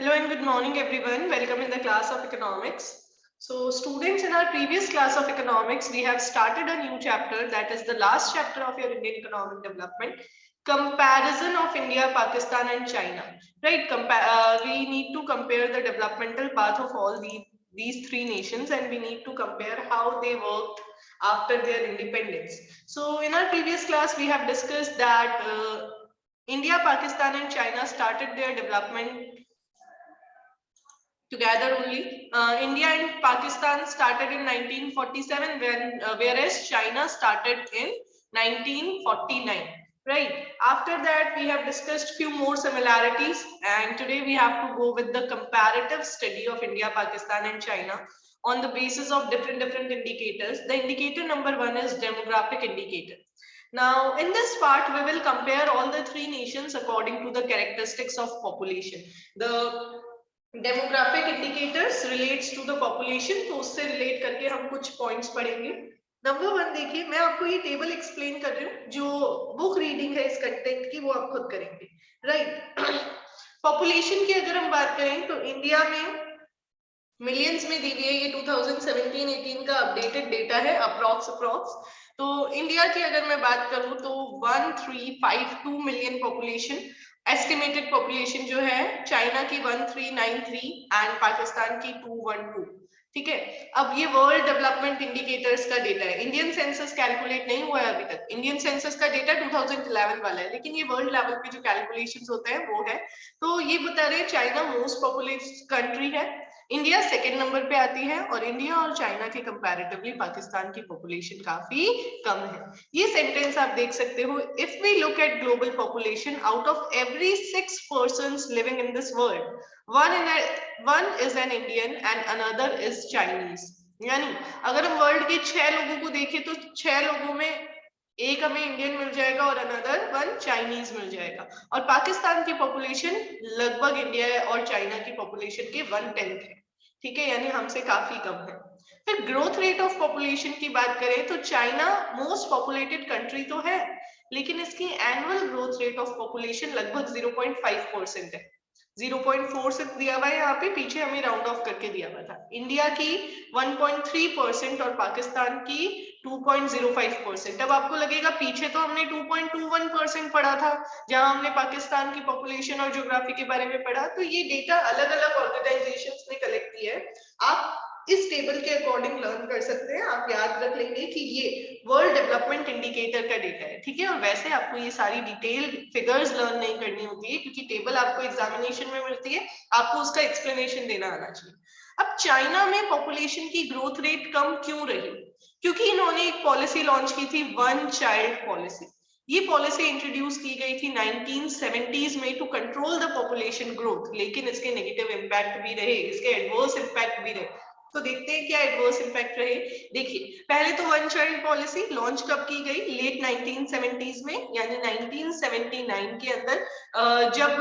Hello and good morning everyone. Welcome in the class of economics. So students, in our previous class of economics, we have started a new chapter, that is the last chapter of your Indian economic development, comparison of India, Pakistan and China. Right? We need to compare the developmental path of all these three nations, and we need to compare how they worked after their independence. So in our previous class, we have discussed that India, Pakistan and China started their development together only. India and Pakistan started in 1947, whereas China started in 1949. Right. After that, we have discussed few more similarities, and today we have to go with the comparative study of India, Pakistan, and China on the basis of different indicators. The indicator number one is demographic indicator. Now, in this part, we will compare all the three nations according to the characteristics of population. The demographic indicators relates to the population, तो उससे relate करके हम कुछ points पढ़ेंगे. Number one देखिए, मैं आपको ये टेबल एक्सप्लेन कर रही हूँ. जो बुक रीडिंग है इस कंटेंट की वो आप खुद करेंगे. राइट. पॉपुलेशन की अगर हम बात करें तो इंडिया में मिलियंस में दी हुई है. ये 2017-18 का अपडेटेड डेटा है, अप्रॉक्स. तो इंडिया की अगर मैं बात करूं तो 1352 मिलियन पॉपुलेशन एस्टिमेटेड पॉपुलेशन जो है. चाइना की 1393 एंड पाकिस्तान की 212. ठीक है. अब ये वर्ल्ड डेवलपमेंट इंडिकेटर्स का डेटा है. इंडियन सेंसस कैलकुलेट नहीं हुआ है अभी तक. इंडियन सेंसस का डेटा 2011 वाला है, लेकिन ये वर्ल्ड लेवल पे जो कैलकुलेशंस होते हैं वो है. तो ये बता रहे हैं चाइना मोस्ट पॉपुलेटेड कंट्री है, इंडिया सेकेंड नंबर पे आती है, और इंडिया और चाइना के कंपैरेटिवली पाकिस्तान की पॉपुलेशन काफी कम है. ये सेंटेंस आप देख सकते हो. If we look at global population, out of every 6 persons living in this world, one is an Indian and another is Chinese. यानी अगर हम वर्ल्ड के 6 लोगों को देखें तो 6 लोगों में एक हमें इंडियन मिल जाएगा और अनदर वन चाइनीज मिल जाएगा. और पाकिस्तान की पॉपुलेशन लगभग इंडिया और चाइना की पॉपुलेशन के 1/10 है. ठीक है, यानी हमसे काफी कम है. फिर ग्रोथ रेट ऑफ पॉपुलेशन की बात करें तो चाइना मोस्ट पॉपुलेटेड कंट्री तो है, लेकिन इसकी annual growth rate of population लगभग 0.5% है. 0.46 दिया हुआ है यहाँ पे, पीछे हमें राउंड ऑफ करके दिया हुआ था. इंडिया की 1.3% और पाकिस्तान की 2.05%. अब आपको लगेगा पीछे तो हमने 2.21% पढ़ा था, जहां हमने पाकिस्तान की पॉपुलेशन और ज्योग्राफी के बारे में पढ़ा. तो ये डेटा अलग अलग ऑर्गेनाइजेशंस ने कलेक्ट किया है. आप इस टेबल के अकॉर्डिंग लर्न कर सकते हैं. आप याद रख लेंगे कि ये वर्ल्ड डेवलपमेंट इंडिकेटर का डेटा है. ठीक है. और वैसे आपको ये सारी डिटेल्ड फिगर्स लर्न नहीं करनी होती है, क्योंकि टेबल आपको एग्जामिनेशन में मिलती है, आपको उसका एक्सप्लेनेशन देना आना चाहिए. अब चाइना में पॉपुलेशन की ग्रोथ रेट कम क्यों रही? क्योंकि इन्होंने एक पॉलिसी लॉन्च की थी, वन चाइल्ड पॉलिसी. ये पॉलिसी इंट्रोड्यूस की गई थी 1970s में to control the population growth, लेकिन इसके नेगेटिव इम्पैक्ट भी रहे, इसके एडवर्स इम्पैक्ट भी रहे. तो देखते हैं क्या एडवर्स इम्पैक्ट रहे. देखिए, पहले तो वन चाइल्ड पॉलिसी लॉन्च कब की गई? लेट 1970s में, यानी 1979 के अंदर, जब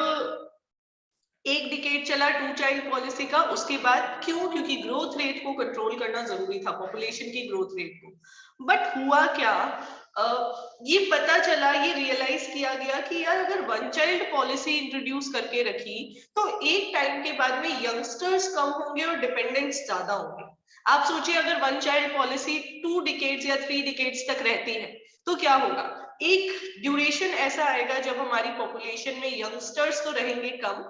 एक डिकेड चला टू चाइल्ड पॉलिसी का. उसके बाद क्यों? क्योंकि ग्रोथ रेट को कंट्रोल करना जरूरी था, पॉपुलेशन की ग्रोथ रेट को. बट हुआ क्या? ये पता चला, ये रियलाइज किया गया कि यार अगर वन चाइल्ड पॉलिसी इंट्रोड्यूस करके रखी तो एक टाइम के बाद में यंगस्टर्स कम होंगे और डिपेंडेंट्स ज्यादा होंगे. आप सोचिए, अगर वन चाइल्ड पॉलिसी 2 डिकेड्स या 3 डिकेड्स तक रहती है तो क्या होगा? एक ड्यूरेशन ऐसा आएगा जब हमारी पॉपुलेशन में यंगस्टर्स तो रहेंगे कम,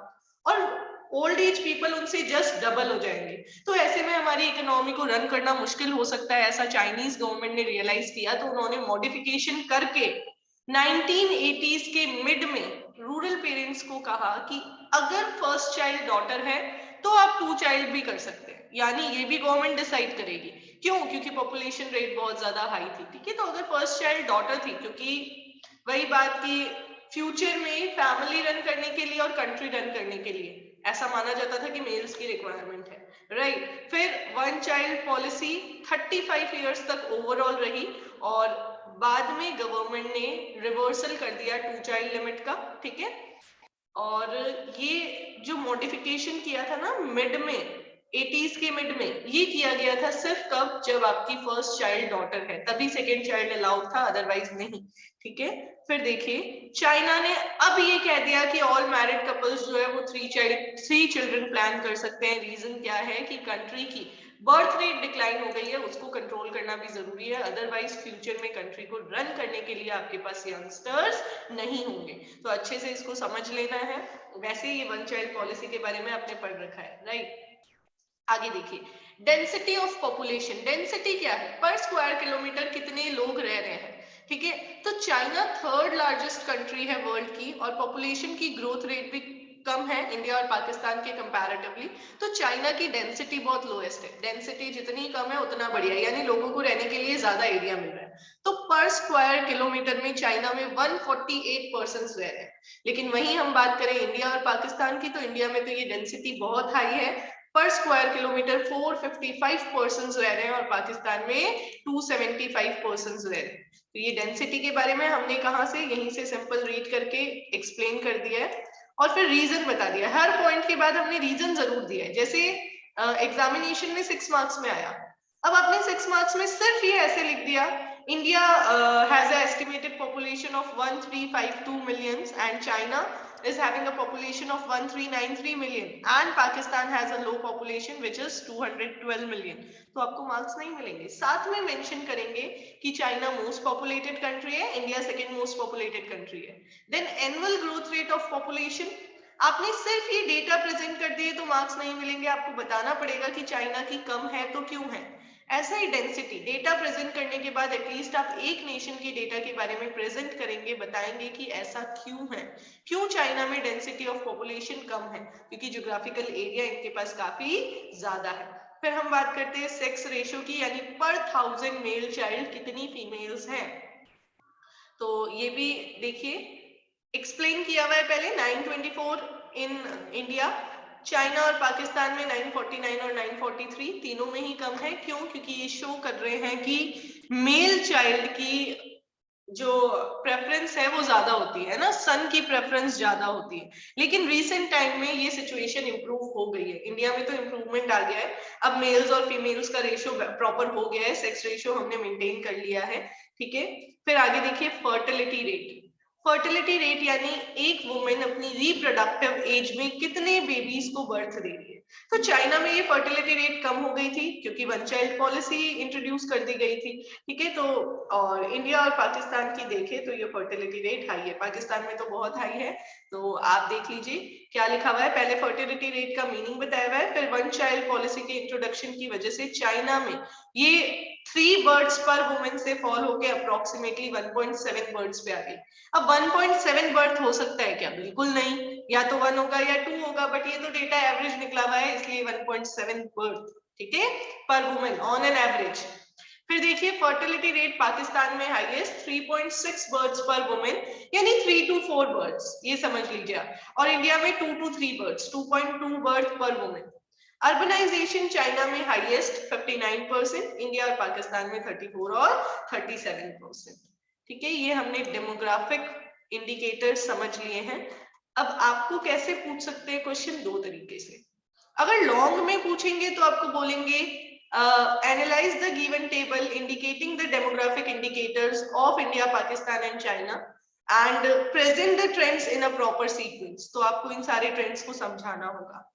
और ओल्ड एज पीपल उनसे जस्ट डबल हो जाएंगे. तो ऐसे में हमारी इकोनॉमी को रन करना मुश्किल हो सकता है. ऐसा चाइनीज गवर्नमेंट ने रियलाइज किया, तो उन्होंने मॉडिफिकेशन करके 1980s के मिड में रूरल पेरेंट्स को कहा कि अगर फर्स्ट चाइल्ड डॉटर है तो आप 2 चाइल्ड भी कर सकते हैं. यानी ये भी गवर्नमेंट डिसाइड करेगी. क्यों? क्योंकि पॉपुलेशन रेट बहुत ज्यादा हाई थी. ठीक है. तो अगर फर्स्ट चाइल्ड डॉटर थी, क्योंकि वही बात की फ्यूचर में फैमिली रन करने के लिए और कंट्री रन करने के लिए ऐसा माना जाता था कि मेल्स की रिक्वायरमेंट है. राइट. फिर वन चाइल्ड पॉलिसी 35 इयर्स तक ओवरऑल रही, और बाद में गवर्नमेंट ने रिवर्सल कर दिया 2 चाइल्ड लिमिट का. ठीक है. और ये जो मॉडिफिकेशन किया था ना मिड में, 80s के मिड में ये किया गया था सिर्फ कब, जब आपकी फर्स्ट चाइल्ड डॉटर है तभी सेकेंड चाइल्ड अलाउड था, अदरवाइज नहीं। ठीक है, फिर देखिए चाइना ने अब ये कह दिया कि ऑल मैरिड कपल्स जो है वो 3 चिल्ड्रन प्लान कर सकते हैं। रीजन क्या है कि कंट्री की बर्थ रेट डिक्लाइन हो गई है, उसको कंट्रोल करना भी जरूरी है, अदरवाइज फ्यूचर में कंट्री को रन करने के लिए आपके पास यंगस्टर्स नहीं होंगे। तो अच्छे से इसको समझ लेना है। वैसे ये वन चाइल्ड पॉलिसी के बारे में आपने पढ़ रखा है, राइट। आगे देखिए, डेंसिटी ऑफ पॉपुलेशन। डेंसिटी क्या है? पर स्क्वायर किलोमीटर कितने लोग रह रहे हैं। ठीक है, तो चाइना थर्ड लार्जेस्ट कंट्री है वर्ल्ड की, और पॉपुलेशन की ग्रोथ रेट भी कम है इंडिया और पाकिस्तान के कंपैरेटिवली। तो चाइना की डेंसिटी बहुत लोएस्ट है। डेंसिटी जितनी कम है उतना बढ़िया, यानी लोगों को रहने के लिए ज्यादा एरिया मिल रहा है। तो पर स्क्वायर किलोमीटर में चाइना में 148 पर्सन्स रह रहे हैं। लेकिन वहीं हम बात करें इंडिया और पाकिस्तान की, तो इंडिया में तो ये डेंसिटी बहुत हाई है, पर स्क्वायर किलोमीटर 455 पर्सन्स रह रहे हैं, और पाकिस्तान में 275 पर्सन्स रह रहे हैं। तो ये डेंसिटी के बारे में हमने कहां से, यहीं से सिंपल रीड करके एक्सप्लेन कर दिया है, और फिर रीजन बता दिया। हर पॉइंट के बाद हमने रीजन जरूर दिया है। जैसे एग्जामिनेशन में 6 मार्क्स में आया, अब आपने 6 मार्क्स में सिर्फ ये ऐसे लिख दिया, India has an estimated population of 1352 million and China is having a population of 1393 million and Pakistan has a low population which is 212 million। तो आपको मार्क्स नहीं मिलेंगे। साथ में मेंशन करेंगे कि चाइना मोस्ट पॉपुलेटेड कंट्री है, India second most populated country है। Then annual growth rate of population, आपने सिर्फ ये डेटा प्रेजेंट कर दिए तो मार्क्स नहीं मिलेंगे, आपको बताना पड़ेगा कि चाइना की कम है तो क्यों है। ऐसा ही डेंसिटी, डेटा प्रेजेंट करने के बाद एटलीस्ट आप एक नेशन की डेटा के बारे में प्रेजेंट करेंगे, बताएंगे कि ऐसा क्यों है, क्यों चाइना में डेंसिटी ऑफ पॉपुलेशन कम है, क्योंकि ज्योग्राफिकल एरिया इनके पास काफी ज्यादा है। फिर हम बात करते हैं सेक्स रेशियो की, यानी पर 1000 मेल चाइल्ड कितनी फीमेल्स हैं। तो ये भी देखिए, एक्सप्लेन किया हुआ है पहले। 924 इन इंडिया, चाइना और पाकिस्तान में 949 और 943, तीनों में ही कम है। क्यों? क्योंकि ये शो कर रहे हैं कि मेल चाइल्ड की जो प्रेफरेंस है वो ज्यादा होती है ना, सन की प्रेफरेंस ज्यादा होती है। लेकिन रीसेंट टाइम में ये सिचुएशन इंप्रूव हो गई है, इंडिया में तो इंप्रूवमेंट आ गया है। अब मेल्स और फीमेल्स का रेशियो प्रॉपर हो गया है, सेक्स रेशियो हमने मेंटेन कर लिया है। ठीक है, फिर आगे देखिए फर्टिलिटी रेट। फर्टिलिटी रेट यानी एक वुमेन अपनी रिप्रोडक्टिव एज में कितने बेबीज को बर्थ दे रही है। तो चाइना में ये फर्टिलिटी रेट कम हो गई थी क्योंकि वन चाइल्ड पॉलिसी इंट्रोड्यूस कर दी गई थी। ठीक है, तो और इंडिया और पाकिस्तान की देखें तो ये फर्टिलिटी रेट हाई है, पाकिस्तान में तो बहुत हाई है। तो आप देख लीजिए क्या लिखा हुआ है, पहले फर्टिलिटी रेट का मीनिंग बताया हुआ है, फिर वन चाइल्ड पॉलिसी के इंट्रोडक्शन की वजह से चाइना में ये 3 बर्ड्स पर वुमेन से फॉल होके अप्रोक्सीमेटली 1.7 बर्ड्स पे आ गई। अब 1.7 बर्थ हो सकता है क्या? बिल्कुल नहीं, या तो 1 होगा या 2 होगा, बट ये तो डेटा एवरेज निकला हुआ है, इसलिए 1.7 बर्थ, ठीक है, पर वुमेन ऑन एन एवरेज। फिर देखिए फर्टिलिटी रेट पाकिस्तान में हाईएस्ट 3.6 बर्ड्स पर वुमेन, यानी 3 to 4 बर्ड्स, ये समझ लीजिए आप। और इंडिया में 2 to 3 बर्ड्स, 2.2 बर्थ पर वुमेन। अर्बनाइजेशन चाइना में हाईएस्ट 59%, इंडिया और पाकिस्तान में 34 और 37%। ठीक है, ये हमने डेमोग्राफिक इंडिकेटर समझ लिए हैं। अब आपको कैसे पूछ सकते हैं क्वेश्चन? 2 तरीके से। अगर लॉन्ग में पूछेंगे तो आपको बोलेंगे analyse the given table indicating the demographic indicators of India, Pakistan and China and present the trends in a proper sequence. तो आपको इन सारे ट्रेंड्स को समझाना होगा।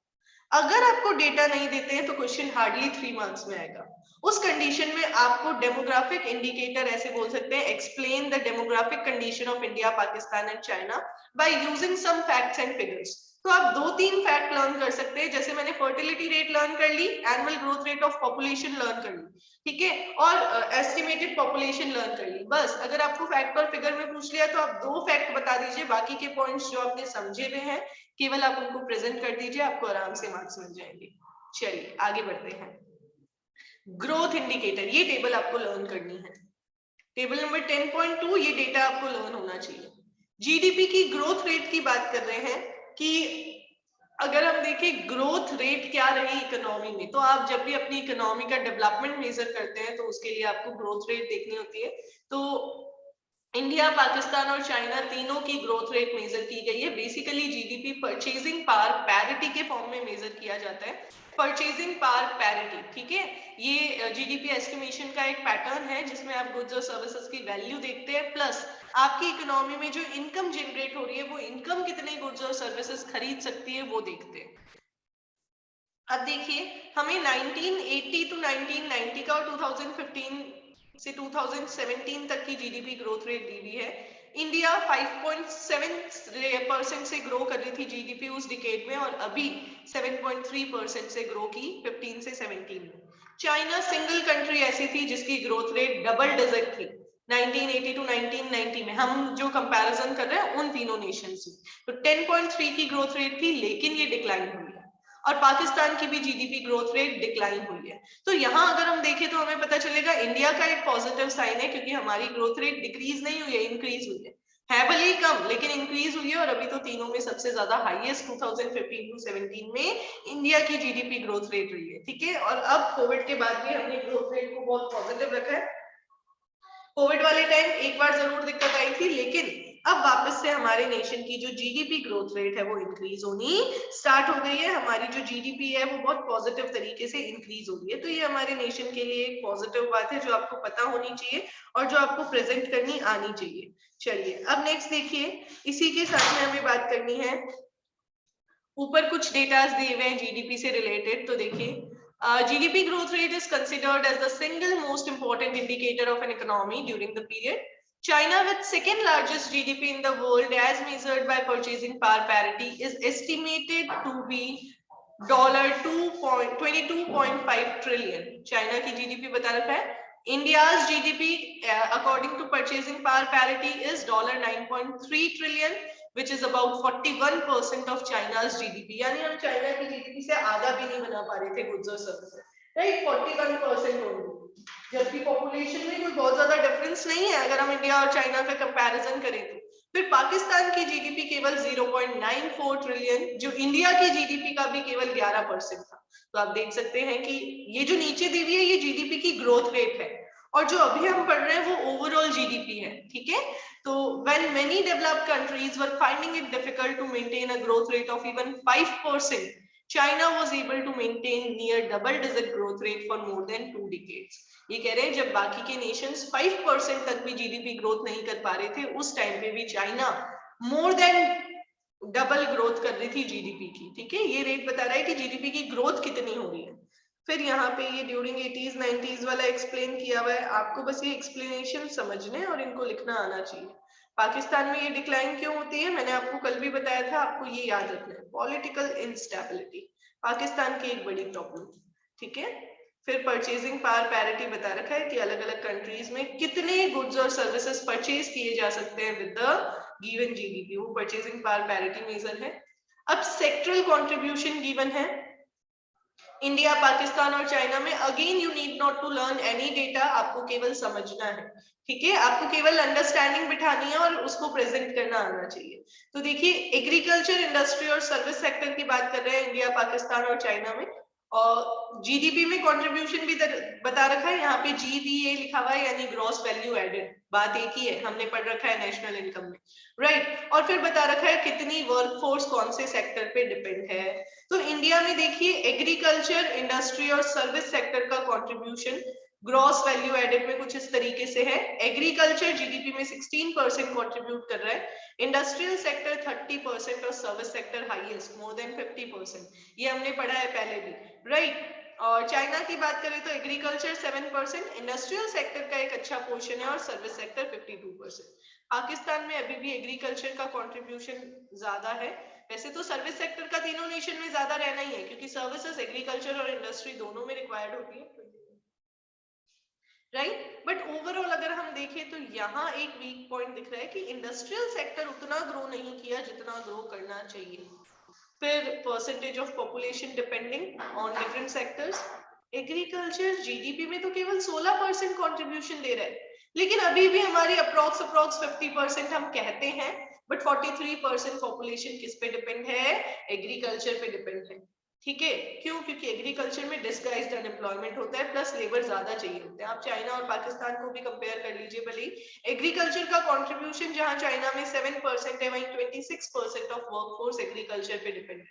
अगर आपको डेटा नहीं देते हैं तो क्वेश्चन हार्डली 3 मार्क्स में आएगा। उस कंडीशन में आपको डेमोग्राफिक इंडिकेटर ऐसे बोल सकते हैं, explain the demographic condition of India, Pakistan and China by using some facts and figures. तो आप 2-3 फैक्ट लर्न कर सकते हैं, जैसे मैंने फर्टिलिटी रेट लर्न कर ली, annual growth rate of population learn कर ली, ठीक है, और एस्टिमेटेड पॉपुलेशन लर्न कर ली। बस, अगर आपको फैक्ट और फिगर में पूछ लिया तो आप 2 फैक्ट बता दीजिए, बाकी के पॉइंट्स जो आपने समझे हुए हैं केवल आप उनको प्रेजेंट कर दीजिए, आपको आराम से मार्क्स मिल जाएंगे। चलिए आगे बढ़ते हैं। ग्रोथ इंडिकेटर, ये टेबल आपको लर्न करनी है। टेबल नंबर 10.2, ये डेटा आपको लर्न होना चाहिए। जीडीपी की ग्रोथ रेट की बात कर रहे हैं कि अगर हम देखें ग्रोथ रेट क्या रही इकोनॉमी में, तो आप जब भी अपनी इकोनॉमी का डेवलपमेंट मेजर करते हैं तो उसके लिए आपको ग्रोथ रेट देखनी होती है। तो इंडिया, पाकिस्तान और चाइना तीनों की ग्रोथ रेट मेजर की गई है। Basically GDP purchasing power parity के फॉर्म में मेजर किया जाता है, परचेजिंग पावर पैरिटी, ठीक है। ये जीडीपी एस्टिमेशन का एक पैटर्न है जिसमें आप गुड्स और सर्विसेज की वैल्यू देखते हैं, प्लस आपकी इकोनॉमी में जो इनकम जनरेट हो रही है वो इनकम कितने गुड्स और सर्विसेज खरीद सकती है वो देखते हैं। अब देखिए, हमें 1980 टू 1990 का और 2015 से 2017 तक की जीडीपी ग्रोथ रेट दी हुई है। इंडिया 5.7% से ग्रो कर रही थी जीडीपी उस डिकेड में, और अभी 7.3% से ग्रो की 15 से 17 में। चाइना सिंगल कंट्री ऐसी थी जिसकी ग्रोथ रेट डबल डिजिट थी 1980 टू 1990 में। हम जो कंपैरिजन कर रहे हैं उन तीनों नेशन से, तो 10.3 की ग्रोथ रेट थी, लेकिन ये डिक्लाइन हुई है। और पाकिस्तान की भी जीडीपी ग्रोथ रेट डिक्लाइन हुई है। तो यहाँ अगर हम देखें तो हमें पता चलेगा इंडिया का एक पॉजिटिव साइन है, क्योंकि हमारी ग्रोथ रेट डिक्रीज नहीं हुई है, इंक्रीज हुई है भले ही कम, लेकिन इंक्रीज हुई है। और अभी तो तीनों में सबसे ज्यादा हाईएस्ट 2015 टू 17 में इंडिया की जीडीपी ग्रोथ रेट रही है, ठीक है। और अब कोविड के बाद भी हमने ग्रोथ रेट को बहुत पॉजिटिव रखा है। कोविड वाले टाइम एक बार जरूर दिक्कत आई थी, लेकिन अब वापस से हमारे नेशन की जो जीडीपी ग्रोथ रेट है वो इंक्रीज होनी स्टार्ट हो गई है। हमारी जो जीडीपी है वो बहुत पॉजिटिव तरीके से इंक्रीज हो रही है। तो ये हमारे नेशन के लिए एक पॉजिटिव बात है जो आपको पता होनी चाहिए और जो आपको प्रेजेंट करनी आनी चाहिए। चलिए अब नेक्स्ट देखिए, इसी के साथ में हमें बात करनी है, ऊपर कुछ डेटास दिए हुए हैं जीडीपी से रिलेटेड। तो देखिए, GDP growth rate is considered as the single most important indicator of an economy during the period. China, with second largest GDP in the world as measured by purchasing power parity, is estimated to be $22.5 trillion. China की GDP बता रखा है। India's GDP according to purchasing power parity is $9.3 trillion, which is about 41% of China's GDP. यानी हम China की GDP से आधा भी नहीं बना पा रहे थे गुड्स और सर्विसेज, राइट, 41% ओनली। जबकि पॉपुलेशन में कोई बहुत ज्यादा डिफरेंस नहीं है अगर हम इंडिया और चाइना का कंपैरिजन करें तो। फिर पाकिस्तान की जीडीपी केवल 0.94 ट्रिलियन, जो इंडिया की जीडीपी का भी केवल 11% था। तो आप देख सकते हैं कि ये जो नीचे दी हुई है ये जीडीपी की ग्रोथ रेट है, और जो अभी हम पढ़ रहे हैं वो ओवरऑल जीडीपी है, ठीक है। So when many developed countries were finding it difficult to maintain a growth rate of even 5%, China was able to maintain near double-digit growth rate for more than 2 decades. ये कह रहे हैं जब बाकी के nations 5% तक भी जीडीपी ग्रोथ नहीं कर पा रहे थे, उस टाइम पे भी China more than double growth कर रही थी जीडीपी की, ठीक है। ये रेट बता रहा है कि जीडीपी की ग्रोथ कितनी हो रही है। फिर यहाँ पे ये ड्यूरिंग 80s 90s वाला एक्सप्लेन किया हुआ है, आपको बस ये एक्सप्लेनेशन समझने और इनको लिखना आना चाहिए। पाकिस्तान में ये डिक्लाइन क्यों होती है, मैंने आपको कल भी बताया था, आपको ये याद रखना है। पॉलिटिकल इंस्टेबिलिटी पाकिस्तान की एक बड़ी प्रॉब्लम, ठीक है। फिर परचेजिंग पावर पैरिटी बता रखा है कि अलग अलग कंट्रीज में कितने गुड्स और सर्विसेज परचेज किए जा सकते हैं विद द गिवन जीडीपी, वो परचेजिंग पावर पैरिटी मेजर है। अब सेक्टरल कंट्रीब्यूशन गिवन है इंडिया, पाकिस्तान और चाइना में। Again you need not to learn any data, आपको केवल समझना है, ठीक है। आपको केवल अंडरस्टैंडिंग बिठानी है और उसको प्रेजेंट करना आना चाहिए। तो देखिए, एग्रीकल्चर, इंडस्ट्री और सर्विस सेक्टर की बात कर रहे हैं इंडिया, पाकिस्तान और चाइना में, और जीडीपी में कंट्रीब्यूशन भी बता रखा है, यहाँ पे जीवीए लिखा हुआ है, यानी ग्रॉस वैल्यू एडेड। बात एक ही है, हमने पढ़ रखा है नेशनल इनकम में, राइट। और फिर बता रखा है कितनी वर्कफोर्स कौन से सेक्टर पे डिपेंड है। तो इंडिया में देखिए, एग्रीकल्चर, इंडस्ट्री और सर्विस सेक्टर का कंट्रीब्यूशन ग्रॉस वैल्यू एडेड में कुछ इस तरीके से है। एग्रीकल्चर जीडीपी में 16% कंट्रीब्यूट कर रहा है, इंडस्ट्रियल सेक्टर 30% और service sector highest more than 50%। ये हमने पढ़ा है पहले भी, राइट। और चाइना की बात करें तो एग्रीकल्चर 7%, इंडस्ट्रियल सेक्टर का एक अच्छा पोर्शन है और सर्विस सेक्टर 52%। पाकिस्तान में अभी भी एग्रीकल्चर का कंट्रीब्यूशन ज्यादा है। वैसे तो सर्विस सेक्टर का तीनों नेशन में ज्यादा रहना ही है, क्योंकि सर्विसेज एग्रीकल्चर और इंडस्ट्री दोनों में रिक्वायर्ड होती है, राइट। बट ओवरऑल अगर हम देखें तो यहाँ एक वीक पॉइंट दिख रहा है कि इंडस्ट्रियल सेक्टर उतना ग्रो नहीं किया जितना ग्रो करना चाहिए। फिर percentage of population depending on different sectors, agriculture GDP में तो केवल 16% कंट्रीब्यूशन दे रहा है, लेकिन अभी भी हमारी अप्रोक्स 50% हम कहते हैं, बट 43% पॉपुलेशन किस पे डिपेंड है, एग्रीकल्चर पे डिपेंड है, ठीक है, क्यों? क्योंकि एग्रीकल्चर में डिस्गाइज्ड अनएम्प्लॉयमेंट होता है, प्लस लेबर ज्यादा चाहिए होते हैं। आप चाइना और पाकिस्तान को भी कंपेयर कर लीजिए भले ही, एग्रीकल्चर का कंट्रीब्यूशन जहां चाइना में 7% है, वहीं 26% ऑफ वर्कफोर्स एग्रीकल्चर पे डिपेंड है।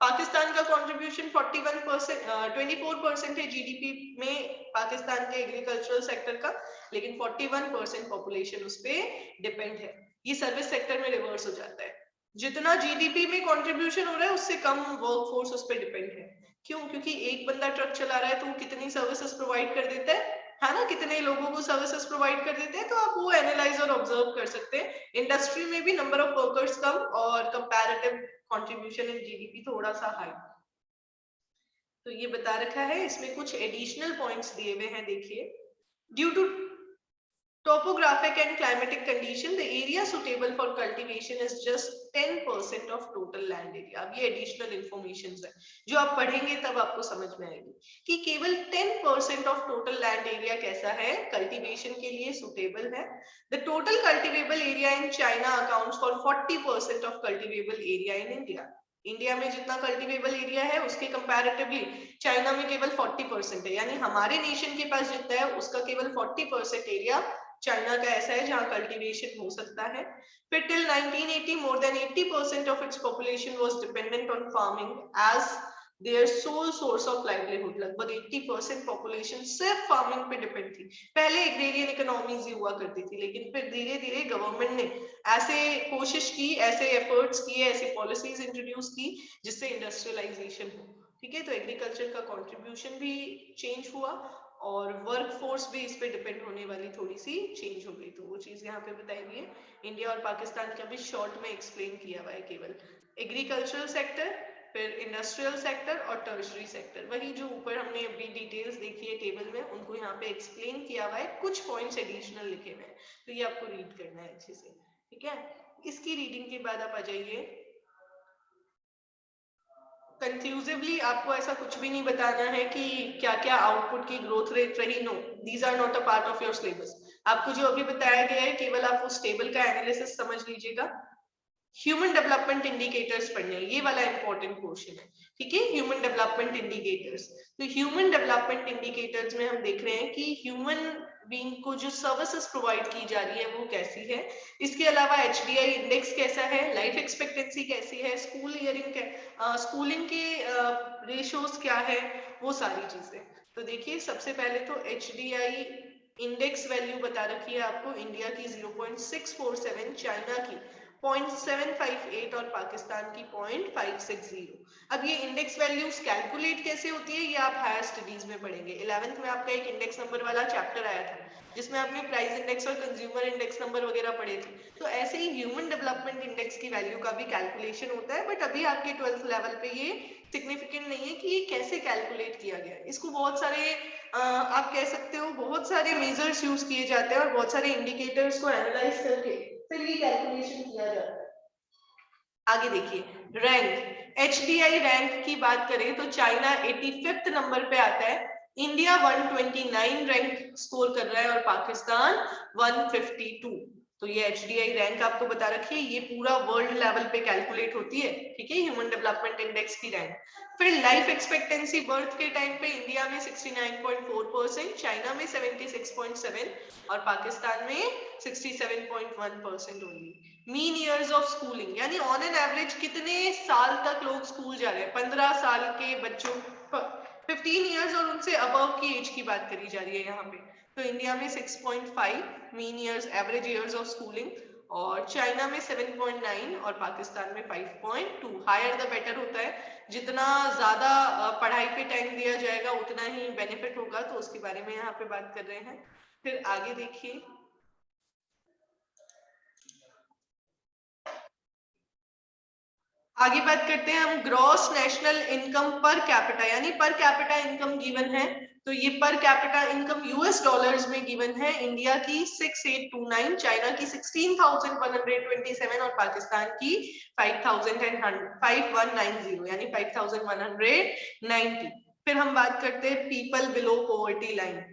पाकिस्तान का कंट्रीब्यूशन 24% है जीडीपी में पाकिस्तान के एग्रीकल्चरल सेक्टर का, लेकिन 41% पॉपुलेशन उस पर डिपेंड है। ये सर्विस सेक्टर में रिवर्स हो जाता है, जितना जीडीपी में कंट्रीब्यूशन हो रहा है उससे कम वर्कफोर्स उस पर डिपेंड है। क्यों? क्योंकि एक बंदा ट्रक चला रहा है तो वो कितनी सर्विसेज प्रोवाइड कर देता है ना, कितने लोगों को सर्विसेज प्रोवाइड कर देते हैं, तो आप वो एनालाइज और ऑब्जर्व कर सकते हैं। इंडस्ट्री में भी नंबर ऑफ वर्कर्स कम और कंपैरेटिव कंट्रीब्यूशन इन जीडीपी थोड़ा सा हाई। तो ये बता रखा है, इसमें कुछ एडिशनल पॉइंट्स दिए हुए हैं, देखिए। Due to topographic and climatic condition, the area suitable for cultivation is just 10% of total land area. अब ये additional information है जो आप पढ़ेंगे तब आपको समझ में आएगी कि केवल 10% of total land area कैसा है, cultivation के लिए suitable है। The total cultivable area in China accounts for 40% of cultivable area in India. India में जितना कल्टीवेबल एरिया है उसके कंपैरेटिवली चाइना में केवल 40% है, यानी हमारे नेशन के पास जितना है उसका केवल 40% एरिया चाइना का ऐसा है जहां कल्टीवेशन हो सकता है। फिर till 1980 more than 80% of its population was dependent on farming as their sole source of livelihood. लगभग 80% पॉपुलेशन सिर्फ फार्मिंग पे डिपेंड थी। पहले एग्रेरियन इकोनॉमीज ही हुआ करती थी, लेकिन फिर धीरे धीरे गवर्नमेंट ने ऐसे कोशिश की, ऐसे एफर्ट्स किए, ऐसी पॉलिसीज इंट्रोड्यूस की जिससे इंडस्ट्रियलाइजेशन हो। ठीक है, तो एग्रीकल्चर का कंट्रीब्यूशन भी चेंज हुआ और वर्क फोर्स भी इस पे डिपेंड होने वाली थोड़ी सी चेंज हो गई। तो वो चीज यहाँ पे बताई गई है। इंडिया और पाकिस्तान का भी शॉर्ट में एक्सप्लेन किया हुआ है, केवल एग्रीकल्चरल सेक्टर, फिर इंडस्ट्रियल सेक्टर और टर्शरी सेक्टर। वही जो ऊपर हमने अभी डिटेल्स देखी है टेबल में, उनको यहाँ पे एक्सप्लेन किया हुआ है, कुछ पॉइंट्स एडिशनल लिखे हुए हैं, तो ये आपको रीड करना है अच्छे से। ठीक है, इसकी रीडिंग के बाद आप आ जाइए। कंक्लूसिवली आपको ऐसा कुछ भी नहीं बताना है कि क्या क्या आउटपुट की ग्रोथ रेट रही। No, these are not a part of your syllabus. आपको जो अभी बताया गया है केवल आप उस टेबल का एनालिसिस समझ लीजिएगा। ह्यूमन डेवलपमेंट इंडिकेटर्स पढ़ने, ये वाला इंपॉर्टेंट पोर्शन है। ठीक है, ह्यूमन डेवलपमेंट इंडिकेटर्स। तो ह्यूमन डेवलपमेंट इंडिकेटर्स में हम देख रहे हैं कि ह्यूमन बीइंग को जो सर्विसेज प्रोवाइड की जा रही है वो कैसी है। इसके अलावा एचडीआई इंडेक्स कैसा है, लाइफ एक्सपेक्टेंसी कैसी है, स्कूलिंग के रेशियोज क्या है, वो सारी चीजें। तो देखिए, सबसे पहले तो एचडीआई इंडेक्स वैल्यू बता रखी है आपको, इंडिया की 0.647, चाइना की 0.758 और पाकिस्तान की 0.560। अब ये इंडेक्स वैल्यूज कैलकुलेट कैसे होती है ये आप हायर स्टडीज में पढ़ेंगे। 11th में आपका एक इंडेक्स नंबर वाला चैप्टर आया था जिसमें आपने प्राइस इंडेक्स और कंज्यूमर इंडेक्स नंबर वगैरह पढ़े थे। तो ऐसे ही ह्यूमन डेवलपमेंट इंडेक्स की वैल्यू का भी कैलकुलेशन होता है, बट अभी आपके 12th लेवल पे ये सिग्निफिकेंट नहीं है कि ये कैसे कैलकुलेट किया गया है। इसको बहुत सारे आप कह सकते हो बहुत सारे मेजर्स यूज किए जाते हैं और बहुत सारे इंडिकेटर्स को एनालाइज करके फिर ये कैलकुलेशन किया जाता है। आगे देखिए, रैंक, एचडीआई रैंक की बात करें तो चाइना 85th नंबर पे आता है, इंडिया 129 रैंक स्कोर कर रहा है और पाकिस्तान 152। तो ये एचडीआई रैंक आपको बता रखी है, ये पूरा वर्ल्ड लेवल पे कैलकुलेट होती है। ठीक है, ह्यूमन डेवलपमेंट इंडेक्स की रैंक। फिर लाइफ एक्सपेक्टेंसी बर्थ के टाइम पे इंडिया में 69.4%, चाइना में 76.7 और पाकिस्तान में 67.1% only. Mean years of schooling, यानी ऑन एन एवरेज कितने साल तक लोग स्कूल जा रहे हैं। 15 साल के बच्चों, 15 इयर्स और उनसे अबव की एज की बात करी जा रही है यहाँ पे। तो इंडिया में 6.5 mean years, average years of schooling, और चाइना में 7.9 और पाकिस्तान में 5.2। हायर द बेटर होता है, जितना ज्यादा पढ़ाई पे टाइम दिया जाएगा उतना ही बेनिफिट होगा, तो उसके बारे में यहाँ पे बात कर रहे हैं। फिर आगे देखिए, आगे बात करते हैं हम gross national income per capita, यानी पर कैपिटा इनकम गिवन है। तो ये per capita income US dollars में गिवन है, इंडिया की 6829, चाइना की 16,127 और पाकिस्तान की 5190 यानी 5190। फिर हम बात करते हैं people below poverty line,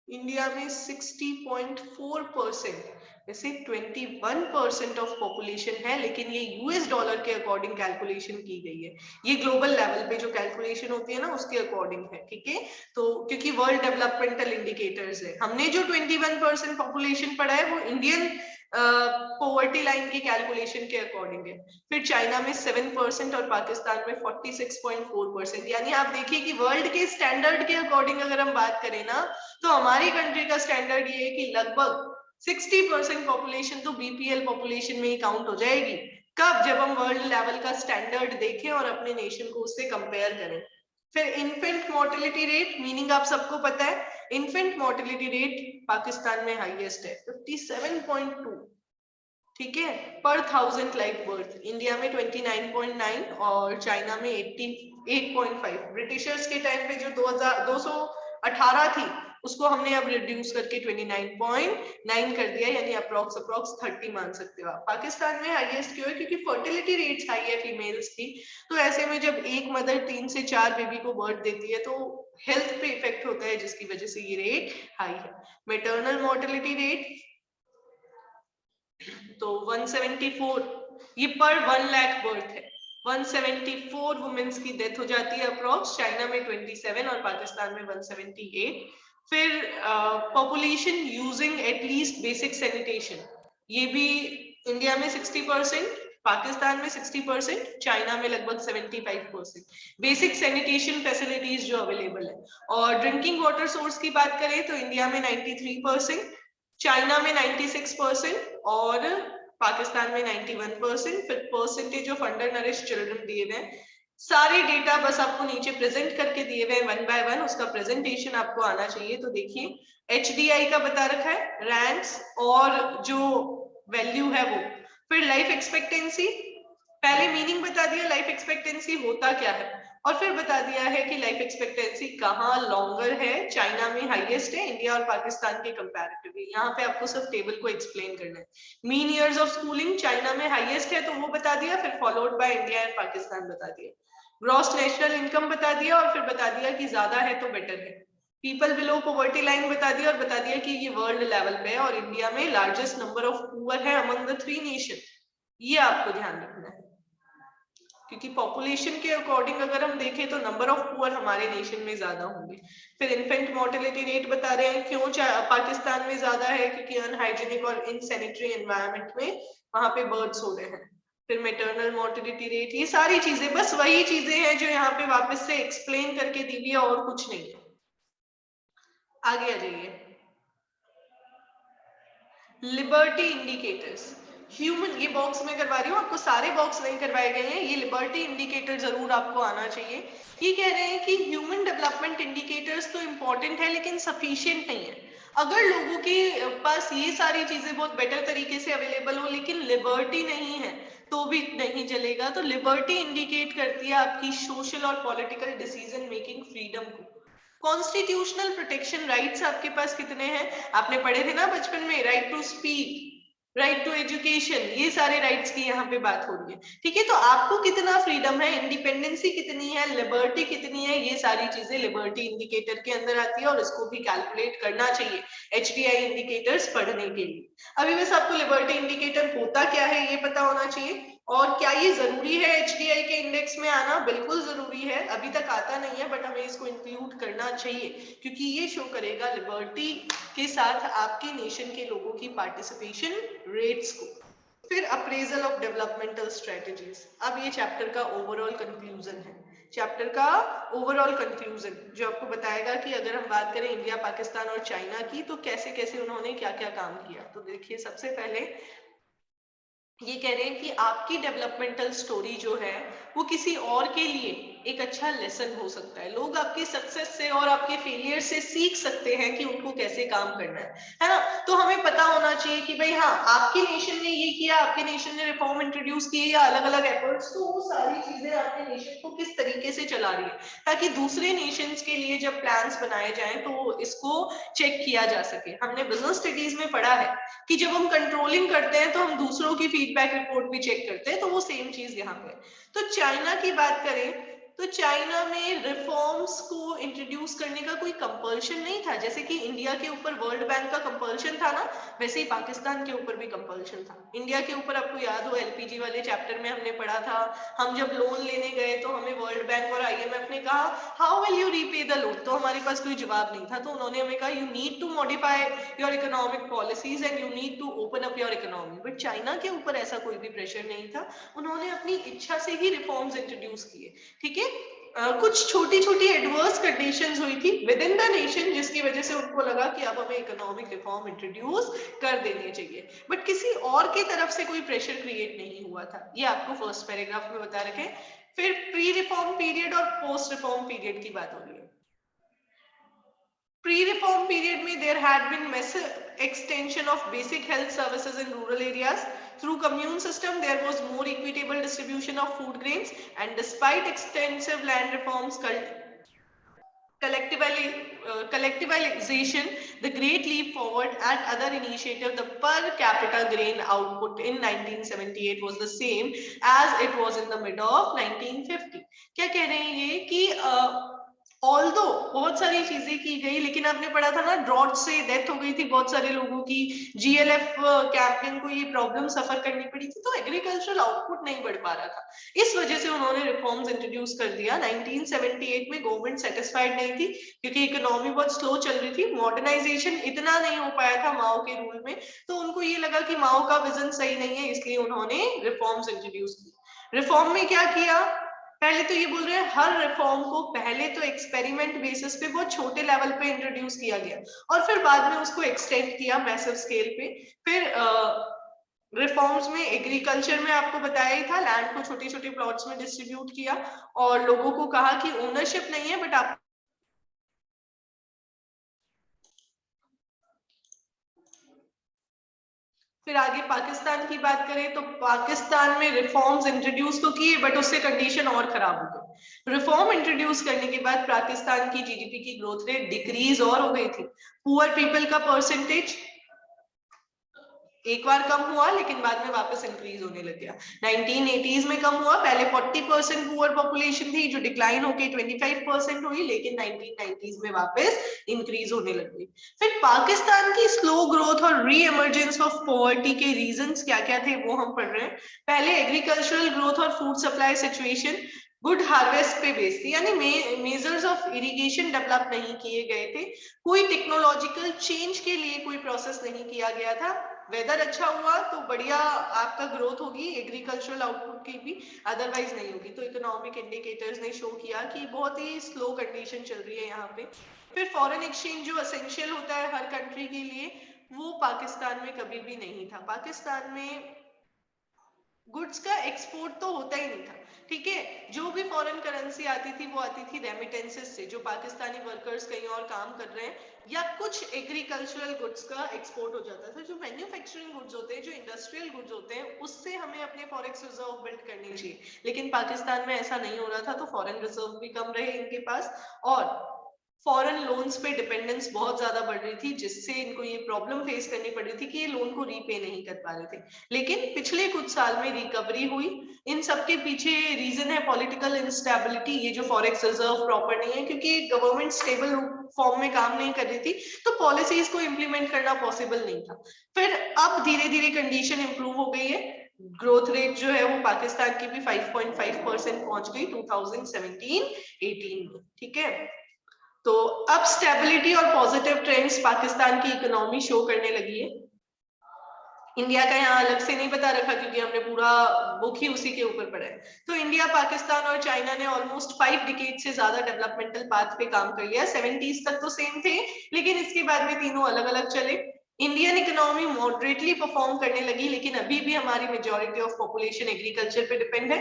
India में 60.4% वैसे 21% ऑफ पॉपुलेशन है, लेकिन ये यूएस डॉलर के अकॉर्डिंग कैलकुलेशन की गई है। ये ग्लोबल लेवल पे जो कैलकुलेशन होती है ना उसके अकॉर्डिंग है, ठीक है। तो क्योंकि वर्ल्ड डेवलपमेंटल इंडिकेटर्स है, हमने जो 21% पॉपुलेशन पढ़ा है वो इंडियन पॉवर्टी लाइन की कैलकुलेशन के अकॉर्डिंग है। फिर चाइना में 7% और पाकिस्तान में 46.4%। यानी आप देखिए कि वर्ल्ड के स्टैंडर्ड के अकॉर्डिंग अगर हम बात करें ना, तो हमारी कंट्री का स्टैंडर्ड ये है कि लगभग 60% पॉपुलेशन तो बीपीएल पॉपुलेशन में ही काउंट हो जाएगी। कब? जब हम वर्ल्ड लेवल का स्टैंडर्ड देखें और अपने नेशन को उससे कंपेयर करें। फिर इन्फेंट मोर्टेलिटी रेट, मीनिंग आप सबको पता है, इन्फेंट मोर्टेलिटी रेट पाकिस्तान में हाईएस्ट है 57.2, ठीक है, पर 1000 लाइव बर्थ। इंडिया में 29.9 और चाइना में 88.5। ब्रिटिशर्स के टाइम पे जो 2218 थी उसको हमने अब रिड्यूस करके 29.9 कर दिया, यानी अप्रोक्स 30 मान सकते हो आप। पाकिस्तान में हाईएस्ट क्यों है? क्योंकि फर्टिलिटी रेट्स हाई है फीमेल्स की। तो ऐसे में जब एक मदर 3 से 4 बेबी को बर्थ देती है तो हेल्थ पे इफेक्ट होता है, जिसकी वजह से ये रेट हाई है। मेटर्नल मोर्टेलिटी रेट तो 174, ये पर 1 लाख बर्थ है। 174 वुमेन्स की डेथ हो जाती है अप्रोक्स। चाइना में 27 और पाकिस्तान में 178। फिर population using at least basic sanitation, ये भी इंडिया में 60%, पाकिस्तान में 60%, चाइना में लगभग 75% बेसिक सैनिटेशन फैसिलिटीज जो अवेलेबल है। और ड्रिंकिंग वाटर सोर्स की बात करें तो इंडिया में 93%, चाइना में 96% और पाकिस्तान में 91%। फिर percentage of under nourish children दिए हुए हैं। सारे डेटा बस आपको नीचे प्रेजेंट करके दिए हुए हैं 1 बाय 1, उसका प्रेजेंटेशन आपको आना चाहिए। तो देखिए HDI का बता रखा है, रैंक्स और जो वैल्यू है वो। फिर लाइफ एक्सपेक्टेंसी, पहले मीनिंग बता दिया लाइफ एक्सपेक्टेंसी होता क्या है, और फिर बता दिया है कि लाइफ एक्सपेक्टेंसी कहाँ लॉन्गर है। चाइना में हाईएस्ट है इंडिया और पाकिस्तान के कंपैरेटिवली। यहाँ पे आपको सिर्फ टेबल को एक्सप्लेन करना है। Mean years of schooling China में हाईएस्ट है तो वो बता दिया, फिर followed by India and Pakistan बता दिया। ग्रॉस नेशनल इनकम बता दिया और फिर बता दिया कि ज्यादा है तो बेटर है। पीपल बिलो पॉवर्टी लाइन बता दिया और बता दिया कि ये वर्ल्ड लेवल पे है और इंडिया में लार्जेस्ट नंबर ऑफ पुअर है अमंग द 3 नेशन। ये आपको ध्यान रखना है, क्योंकि पॉपुलेशन के अकॉर्डिंग अगर हम देखें तो नंबर ऑफ पुअर हमारे नेशन में ज्यादा होंगे। फिर इन्फेंट मोर्टेलिटी रेट बता रहे हैं क्यों पाकिस्तान में ज्यादा है, क्योंकि अनहाइजीनिक और इनसैनिटरी एनवायरनमेंट में वहां पे बर्थ्स हो रहे हैं। फिर मेटर्नल मोर्टेलिटी रेट, ये सारी चीजें बस वही चीजें हैं जो यहाँ पे वापस से एक्सप्लेन करके दी हुई है और कुछ नहीं है। आगे आ जाइए। लिबर्टी इंडिकेटर्स, ह्यूमन, ये बॉक्स में करवा रही हूँ, आपको सारे बॉक्स नहीं करवाए गए हैं। ये लिबर्टी इंडिकेटर जरूर आपको आना चाहिए। ये कह रहे हैं कि ह्यूमन डेवलपमेंट इंडिकेटर्स तो इंपॉर्टेंट है लेकिन सफिशिएंट नहीं है। अगर लोगों के पास ये सारी चीजें बहुत बेटर तरीके से अवेलेबल हो लेकिन लिबर्टी नहीं है तो भी नहीं चलेगा। तो लिबर्टी इंडिकेट करती है आपकी सोशल और पॉलिटिकल डिसीजन मेकिंग फ्रीडम को। कॉन्स्टिट्यूशनल प्रोटेक्शन राइट्स आपके पास कितने हैं? आपने पढ़े थे ना बचपन में, right to speak, right to education, ये सारे राइट्स की यहाँ पे बात हो रही है, ठीक है। तो आपको कितना फ्रीडम है, इंडिपेंडेंसी कितनी है, लिबर्टी कितनी है, ये सारी चीजें लिबर्टी इंडिकेटर के अंदर आती है और इसको भी कैलकुलेट करना चाहिए HDI इंडिकेटर्स पढ़ने के लिए। अभी बस आपको लिबर्टी इंडिकेटर होता क्या है ये पता होना चाहिए। और क्या ये जरूरी है HDI के इंडेक्स में आना? बिल्कुल जरूरी है, अभी तक आता नहीं है बट हमें इसको इंक्लूड करना चाहिए क्योंकि ये शो करेगा लिबर्टी के साथ आपके नेशन के लोगों की पार्टिसिपेशन रेट्स को। फिर अप्रेजल ऑफ डेवलपमेंटल स्ट्रेटजीज, अब ये चैप्टर का ओवरऑल कंक्लूजन है। चैप्टर का ओवरऑल कंक्लूजन जो आपको बताएगा कि अगर हम बात करें इंडिया, पाकिस्तान और चाइना की तो कैसे कैसे उन्होंने क्या क्या काम किया। तो देखिए सबसे पहले ये कह रहे हैं कि आपकी डेवलपमेंटल स्टोरी जो है वो किसी और के लिए एक अच्छा लेसन हो सकता है। लोग आपकी सक्सेस से और आपके फेलियर से सीख सकते हैं कि उनको कैसे काम करना है ना। तो हमें पता होना चाहिए कि भाई हाँ, आपके नेशन ने ये किया, आपके नेशन ने रिफॉर्म इंट्रोड्यूस किए या अलग अलग एफर्ट्स, तो वो सारी चीजें आपके नेशन को किस तरीके से चला रही है, ताकि दूसरे नेशंस के लिए जब प्लान्स बनाए जाएं तो इसको चेक किया जा सके। हमने बिजनेस स्टडीज में पढ़ा है कि जब हम कंट्रोलिंग करते हैं तो हम दूसरों की फीडबैक रिपोर्ट भी चेक करते हैं, तो वो सेम चीज यहाँ पे। तो चाइना की बात करें तो चाइना में रिफॉर्म्स को इंट्रोड्यूस करने का कोई कंपल्शन नहीं था, जैसे कि इंडिया के ऊपर वर्ल्ड बैंक का कंपल्शन था ना, वैसे ही पाकिस्तान के ऊपर भी कंपल्शन था। इंडिया के ऊपर आपको याद हो एलपीजी वाले चैप्टर में हमने पढ़ा था, हम जब लोन लेने गए तो हमें वर्ल्ड बैंक और आईएमएफ ने कहा how will you repay the loan, तो हमारे पास कोई जवाब नहीं था, तो उन्होंने हमें कहा you need to modify your economic policies and you need to open up your economy. But China के ऊपर ऐसा कोई भी प्रेशर नहीं था, उन्होंने अपनी इच्छा से ही रिफॉर्म्स इंट्रोड्यूस किए। ठीक है, कुछ छोटी छोटी एडवर्स कंडीशंस हुई थी विद इन द नेशन, जिसकी वजह से उनको लगा कि अब हमें इकोनॉमिक रिफॉर्म इंट्रोड्यूस कर देने चाहिए, बट किसी और की तरफ से कोई प्रेशर क्रिएट नहीं हुआ था। ये आपको फर्स्ट पैराग्राफ में बता रखे। फिर प्री रिफॉर्म पीरियड और पोस्ट रिफॉर्म पीरियड की बात हो रही है। Pre-reform period में there had been massive extension of basic health services in rural areas. Through commune system, there was more equitable distribution of food grains, and despite extensive land reforms, collectivization, the great leap forward, and other initiative, the per capita grain output in 1978 was the same as it was in the middle of 1950. क्या कह रहे हैं ये कि although बहुत सारी चीजें की गई, लेकिन आपने पढ़ा था ना ड्रॉट से डेथ हो गई थी बहुत सारे लोगों की, जीएलएफ कैंपेन को ये प्रॉब्लम सफर करनी पड़ी थी, तो एग्रीकल्चरल आउटपुट नहीं बढ़ पा रहा था। इस वजह से उन्होंने रिफॉर्म्स इंट्रोड्यूस कर दिया। 1978 में गवर्नमेंट सेटिस्फाइड नहीं थी क्योंकि इकोनॉमी बहुत स्लो चल रही थी, मॉडर्नाइजेशन इतना नहीं हो पाया था माओ के रूल में, तो उनको ये लगा कि माओ का विजन सही नहीं है, इसलिए उन्होंने रिफॉर्म्स इंट्रोड्यूस की। रिफॉर्म में क्या किया, पहले तो ये बोल रहे हैं हर रिफॉर्म को पहले तो एक्सपेरिमेंट बेसिस पे बहुत छोटे लेवल पे इंट्रोड्यूस किया गया और फिर बाद में उसको एक्सटेंड किया मैसिव स्केल पे। फिर रिफॉर्म्स में एग्रीकल्चर में आपको बताया ही था, लैंड को छोटे छोटे प्लॉट्स में डिस्ट्रीब्यूट किया और लोगों को कहा कि ओनरशिप नहीं है बट आप फिर आगे पाकिस्तान की बात करें तो पाकिस्तान में रिफॉर्म्स इंट्रोड्यूस तो किए बट उससे कंडीशन और खराब हो गई। रिफॉर्म इंट्रोड्यूस करने के बाद पाकिस्तान की जीडीपी की ग्रोथ रेट डिक्रीज और हो गई थी। पुअर पीपल का परसेंटेज एक बार कम हुआ लेकिन बाद में वापस इंक्रीज होने लग गया। 1980s में कम हुआ, पहले 40% पुअर पॉपुलेशन थी जो डिक्लाइन होके 25% हुई, लेकिन 1990s में वापस इंक्रीज होने लग गई। फिर पाकिस्तान की स्लो ग्रोथ और री इमर्जेंस ऑफ पॉवर्टी के रीजंस क्या क्या थे वो हम पढ़ रहे हैं। पहले एग्रीकल्चरल ग्रोथ और food supply situation good harvest पे बेस्ड थी, यानी मेजर्स ऑफ इरिगेशन डेवलप नहीं किए गए थे, कोई टेक्नोलॉजिकल चेंज के लिए कोई प्रोसेस नहीं किया गया था। वेदर अच्छा हुआ तो बढ़िया आपका ग्रोथ होगी एग्रीकल्चरल आउटपुट की भी, अदरवाइज नहीं होगी। तो इकोनॉमिक इंडिकेटर्स ने शो किया कि बहुत ही स्लो कंडीशन चल रही है यहाँ पे। फिर फॉरेन एक्सचेंज जो एसेंशियल होता है हर कंट्री के लिए, वो पाकिस्तान में कभी भी नहीं था। पाकिस्तान में गुड्स का एक्सपोर्ट तो होता ही नहीं था, ठीक है, जो भी फॉरेन करेंसी आती थी वो आती थी रेमिटेंसेस से, जो पाकिस्तानी वर्कर्स कहीं और काम कर रहे हैं, या कुछ एग्रीकल्चरल गुड्स का एक्सपोर्ट हो जाता था। जो मैन्युफैक्चरिंग गुड्स होते हैं, जो इंडस्ट्रियल गुड्स होते हैं, उससे हमें अपने फॉरेक्स रिजर्व बिल्ड करनी चाहिए, लेकिन पाकिस्तान में ऐसा नहीं हो रहा था, तो फॉरेन रिजर्व भी कम रहे इनके पास और फॉरेन लोन्स पे डिपेंडेंस बहुत ज्यादा बढ़ रही थी, जिससे इनको ये प्रॉब्लम फेस करनी पड़ रही थी कि ये लोन को रीपे नहीं कर पा रहे थे। लेकिन पिछले कुछ साल में रिकवरी हुई। इन सबके पीछे रीजन है पॉलिटिकल इंस्टेबिलिटी, ये जो फॉरेक्स रिजर्व प्रॉपर नहीं है क्योंकि गवर्नमेंट स्टेबल फॉर्म में काम नहीं कर रही थी, तो पॉलिसीज को इंप्लीमेंट करना पॉसिबल नहीं था। फिर अब धीरे धीरे कंडीशन इंप्रूव हो गई है, ग्रोथ रेट जो है वो पाकिस्तान की भी 5.5% पहुंच गई 2017-18 में, ठीक है। तो अब स्टेबिलिटी और पॉजिटिव ट्रेंड्स पाकिस्तान की इकोनॉमी शो करने लगी है। इंडिया का यहाँ अलग से नहीं बता रखा क्योंकि हमने पूरा बुक ही उसी के ऊपर पढ़ा है। तो इंडिया, पाकिस्तान और चाइना ने ऑलमोस्ट 5 डिकेड से ज्यादा डेवलपमेंटल पाथ पे काम कर लिया। 70s तक तो सेम थे, लेकिन इसके बाद में तीनों अलग अलग चले। इंडियन इकोनॉमी मॉडरेटली परफॉर्म करने लगी, लेकिन अभी भी हमारी मेजॉरिटी ऑफ पॉपुलेशन एग्रीकल्चर पे डिपेंड है।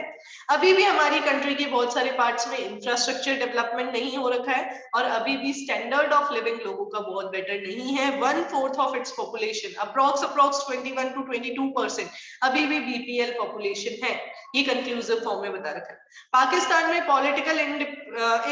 अभी भी हमारी कंट्री के बहुत सारे पार्ट्स में इंफ्रास्ट्रक्चर डेवलपमेंट नहीं हो रखा है और अभी भी स्टैंडर्ड ऑफ लिविंग लोगों का बहुत बेटर नहीं है। 1/4 of its population, approx 21 to 22% अभी भी बीपीएल पॉपुलेशन है। ये कंक्लूसिव फॉर्म में बता रखा है। पाकिस्तान में पॉलिटिकल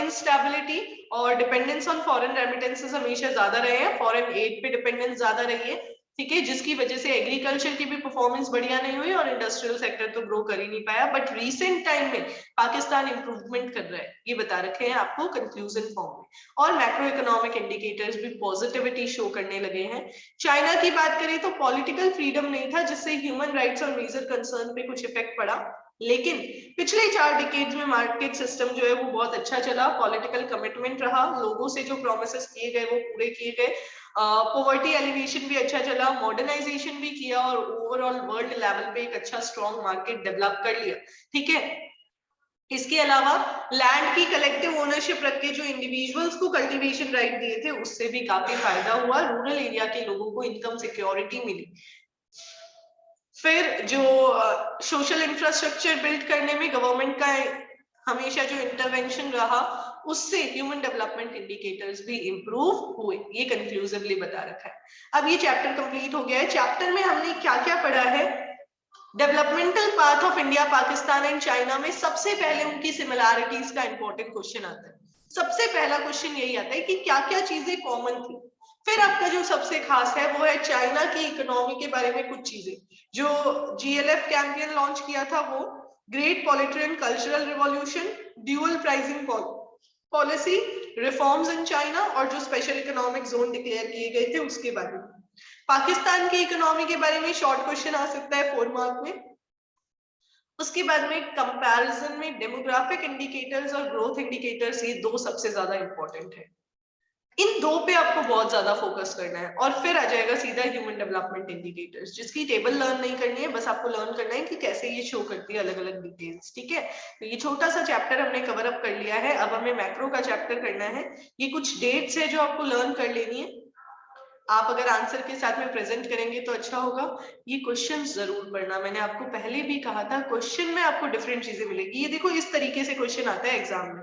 इंस्टेबिलिटी और डिपेंडेंस ऑन फॉरेन रेमिटेंसेस हमेशा ज्यादा रहे हैं, फॉरेन एड पे डिपेंडेंस ज्यादा रही है। ठीक है, जिसकी वजह से एग्रीकल्चर की भी परफॉर्मेंस बढ़िया नहीं हुई और इंडस्ट्रियल सेक्टर तो ग्रो कर ही नहीं पाया। बट रीसेंट टाइम में पाकिस्तान इंप्रूवमेंट कर रहा है, ये बता रखे हैं आपको कंक्लूजन फॉर्म में। और मैक्रो इकोनॉमिक इंडिकेटर्स भी पॉजिटिविटी शो करने लगे हैं। चाइना की बात करें तो पॉलिटिकल फ्रीडम नहीं था, जिससे ह्यूमन राइट्स और मेजर कंसर्न पे कुछ इफेक्ट पड़ा, लेकिन पिछले 4 डिकेड्स में मार्केट सिस्टम जो है वो बहुत अच्छा चला, पॉलिटिकल कमिटमेंट रहा, लोगों से जो प्रोमिसेस किए गए वो पूरे किए गए, पॉवर्टी एलिवेशन भी अच्छा चला, मॉडर्नाइजेशन भी किया और ओवरऑल वर्ल्ड लेवल पे एक अच्छा स्ट्रॉन्ग मार्केट डेवलप कर लिया। ठीक है, इसके अलावा लैंड की कलेक्टिव ओनरशिप रख के जो इंडिविजुअल्स को कल्टीवेशन राइट दिए थे उससे भी काफी फायदा हुआ, रूरल एरिया के लोगों को इनकम सिक्योरिटी मिली। फिर जो सोशल इंफ्रास्ट्रक्चर बिल्ड करने में गवर्नमेंट का हमेशा जो इंटरवेंशन रहा उससे ह्यूमन डेवलपमेंट इंडिकेटर्स भी इंप्रूव हुए, ये कंक्लूसिवली बता रखा है। अब ये चैप्टर कंप्लीट हो गया है। चैप्टर में हमने क्या क्या पढ़ा है? Developmental path of India, Pakistan and China में सबसे पहले उनकी सिमिलैरिटीज का इंपॉर्टेंट क्वेश्चन आता है। सबसे पहला क्वेश्चन यही आता है कि क्या क्या चीजें कॉमन थी। फिर आपका जो सबसे खास है वो है चाइना की इकोनॉमी के बारे में कुछ चीजें, जो GLF कैंपेन लॉन्च किया था वो, great political and cultural revolution, dual pricing policy, reforms in China और जो स्पेशल इकोनॉमिक जोन डिक्लेयर किए गए थे उसके बारे में। पाकिस्तान की इकोनॉमी के बारे में शॉर्ट क्वेश्चन आ सकता है 4 मार्क में। उसके बाद में कंपैरिजन में डेमोग्राफिक इंडिकेटर्स और ग्रोथ इंडिकेटर्स, ये 2 सबसे ज्यादा इंपॉर्टेंट है। इन 2 पे आपको बहुत ज्यादा फोकस करना है। और फिर आ जाएगा सीधा ह्यूमन डेवलपमेंट इंडिकेटर्स, जिसकी टेबल लर्न नहीं करनी है, बस आपको लर्न करना है कि कैसे ये शो करती है अलग अलग डिटेल्स। ठीक है, तो ये छोटा सा चैप्टर हमने कवर अप कर लिया है। अब हमें मैक्रो का चैप्टर करना है। ये कुछ डेट्स है जो आपको लर्न कर लेनी है। आप अगर आंसर के साथ में प्रेजेंट करेंगे तो अच्छा होगा। ये क्वेश्चन जरूर पढ़ना, मैंने आपको पहले भी कहा था क्वेश्चन में आपको डिफरेंट चीजें मिलेगी। ये देखो इस तरीके से क्वेश्चन आता है एग्जाम में।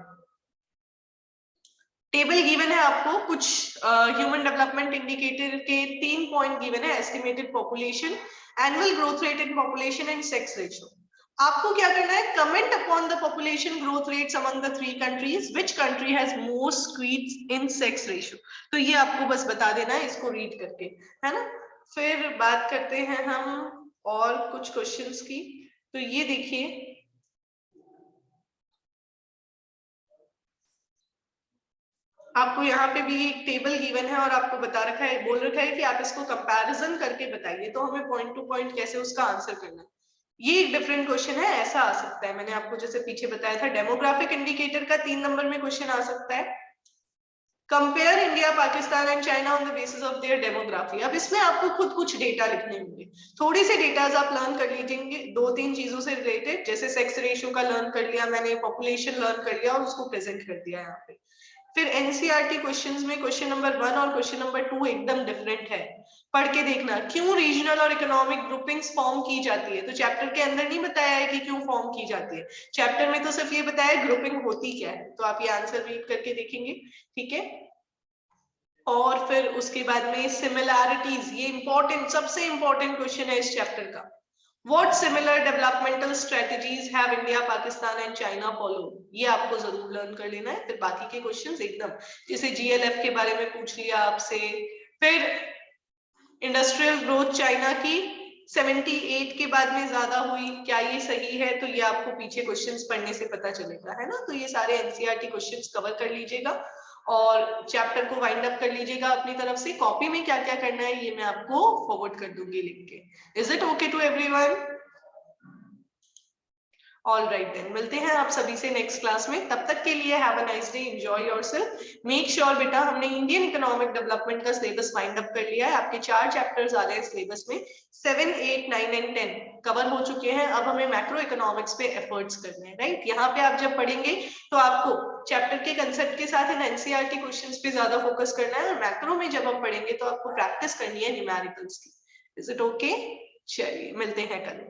टेबल गिवन है आपको, कुछ ह्यूमन डेवलपमेंट इंडिकेटर के 3 पॉइंट गिवन है, estimated population, annual growth rate in population and sex ratio. आपको क्या करना है? Comment upon the population growth rates among the 3 countries, which country has most queens in sex ratio. तो ये आपको बस बता देना है इसको रीड करके, है ना। फिर बात करते हैं हम और कुछ क्वेश्चंस की। तो ये देखिए, आपको यहाँ पे भी एक टेबल गिवन है और आपको बता रखा है, बोल रखा है कि आप इसको कंपैरिजन करके बताइए, तो हमें पॉइंट टू पॉइंट कैसे उसका आंसर करना है। ये एक डिफरेंट क्वेश्चन है, ऐसा आ सकता है। मैंने आपको जैसे पीछे बताया था डेमोग्राफिक इंडिकेटर का 3 नंबर में क्वेश्चन आ सकता है, compare India Pakistan and China on the basis of their demography. अब इसमें आपको खुद कुछ डेटा लिखने होंगे, थोड़ी सी डेटाज आप लर्न कर लीजिएंगे 2-3 चीजों से रिलेटेड, जैसे सेक्स रेशियो का लर्न कर लिया मैंने, पॉपुलेशन लर्न कर लिया और उसको प्रेजेंट कर दिया यहाँ पे। फिर एनसीईआरटी क्वेश्चंस में क्वेश्चन नंबर 1 और क्वेश्चन नंबर 2 एकदम डिफरेंट है, पढ़ के देखना। क्यों रीजनल और इकोनॉमिक ग्रुपिंग्स फॉर्म की जाती है, तो चैप्टर के अंदर नहीं बताया है कि क्यों फॉर्म की जाती है, चैप्टर में तो सिर्फ ये बताया है ग्रुपिंग होती क्या है। तो आप ये आंसर रीड करके देखेंगे। ठीक है, और फिर उसके बाद में सिमिलैरिटीज, ये इंपॉर्टेंट, सबसे इंपॉर्टेंट क्वेश्चन है इस चैप्टर का। What similar developmental strategies have India, Pakistan and China followed? ये आपको जरूर लर्न कर लेना है। फिर बाकी के क्वेश्चंस एकदम, जैसे GLF के बारे में पूछ लिया आपसे। फिर इंडस्ट्रियल ग्रोथ चाइना की 78 के बाद में ज्यादा हुई, क्या ये सही है? तो ये आपको पीछे क्वेश्चंस पढ़ने से पता चलेगा, है ना। तो ये सारे एनसीईआरटी क्वेश्चंस कवर कर लीजिएगा और चैप्टर को वाइंड अप कर लीजिएगा अपनी तरफ से। कॉपी में क्या क्या करना है ये मैं आपको फॉरवर्ड कर दूंगी लिख के। Is it okay to everyone? All right then, मिलते हैं आप सभी से नेक्स्ट क्लास में। तब तक के लिए have a nice day, enjoy yourself. Make sure बेटा, हमने इंडियन इकोनॉमिक डेवलपमेंट का सिलेबस वाइंड अप कर लिया है। आपके 4 चैप्टर्स आ रहे हैं सिलेबस में, 7, 8, 9 एंड 10 कवर हो चुके हैं। अब हमें मैक्रो इकोनॉमिक्स पे एफर्ट्स करने हैं, राइट। यहाँ पे आप जब पढ़ेंगे तो आपको चैप्टर के कंसेप्ट के साथ इन एनसीईआरटी क्वेश्चंस पे ज्यादा फोकस करना है, और मैक्रो में जब हम पढ़ेंगे तो आपको प्रैक्टिस करनी है न्यूमेरिकल्स की। Is it okay? चलिए मिलते हैं कल।